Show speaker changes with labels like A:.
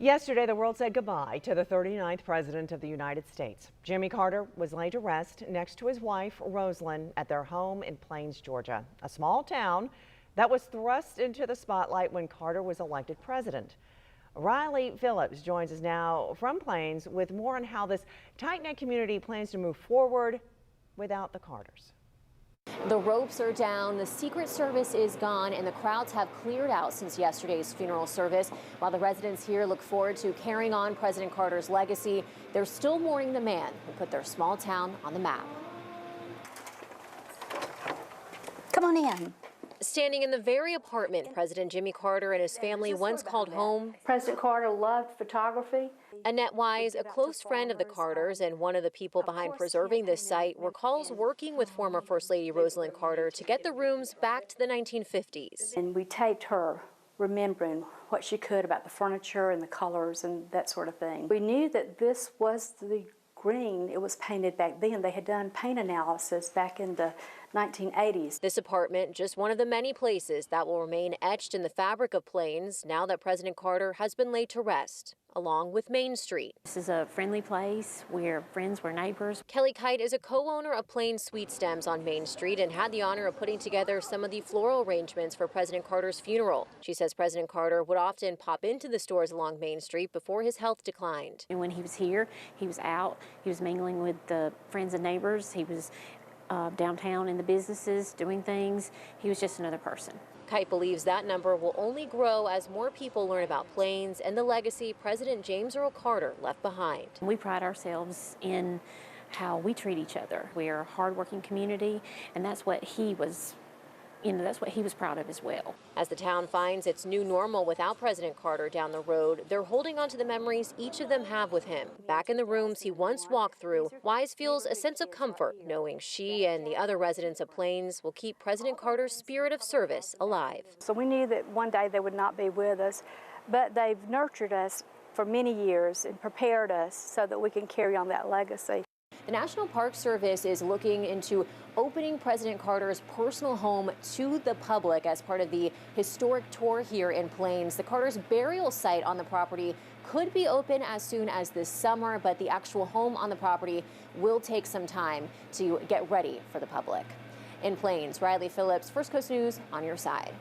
A: Yesterday, the world said goodbye to the 39th President of the United States. Jimmy Carter was laid to rest next to his wife, Rosalind, at their home in Plains, Georgia, a small town that was thrust into the spotlight when Carter was elected president. Riley Phillips joins us now from Plains with more on how this tight-knit community plans to move forward without the Carters.
B: The ropes are down, the Secret Service is gone, and the crowds have cleared out since yesterday's funeral service. While the residents here look forward to carrying on President Carter's legacy, they're still mourning the man who put their small town on the map.
C: Come on in.
B: Standing in the very apartment President Jimmy Carter and his family once called home,
C: President Carter loved photography.
B: Annette Wise, a close friend of the Carters and one of the people behind preserving this site, recalls working with former First Lady Rosalind Carter to get the rooms back to the 1950s.
C: And we taped her remembering what she could about the furniture and the colors and that sort of thing. We knew that this was the green. It was painted back then. They had done paint analysis back in the 1980s.
B: This apartment, just one of the many places that will remain etched in the fabric of Plains now that President Carter has been laid to rest, along with Main Street.
D: This is a friendly place. We're friends, we're neighbors.
B: Kelly Kite is a co-owner of Plains Sweet Stems on Main Street and had the honor of putting together some of the floral arrangements for President Carter's funeral. She says President Carter would often pop into the stores along Main Street before his health declined.
D: And when he was here, he was out, he was mingling with the friends and neighbors, he was downtown in the businesses doing things. He was just another person.
B: Kite believes that number will only grow as more people learn about Plains and the legacy President James Earl Carter left behind.
D: We pride ourselves in how we treat each other. We are a hardworking community, and that's what he was, that's what he was proud of as well.
B: As the town finds its new normal without President Carter down the road, they're holding on to the memories each of them have with him. Back in the rooms he once walked through, Wise feels a sense of comfort knowing she and the other residents of Plains will keep President Carter's spirit of service alive.
C: So we knew that one day they would not be with us, but they've nurtured us for many years and prepared us so that we can carry on that legacy.
B: The National Park Service is looking into opening President Carter's personal home to the public as part of the historic tour here in Plains. The Carter's burial site on the property could be open as soon as this summer, but the actual home on the property will take some time to get ready for the public. In Plains, Riley Phillips, First Coast News, on your side.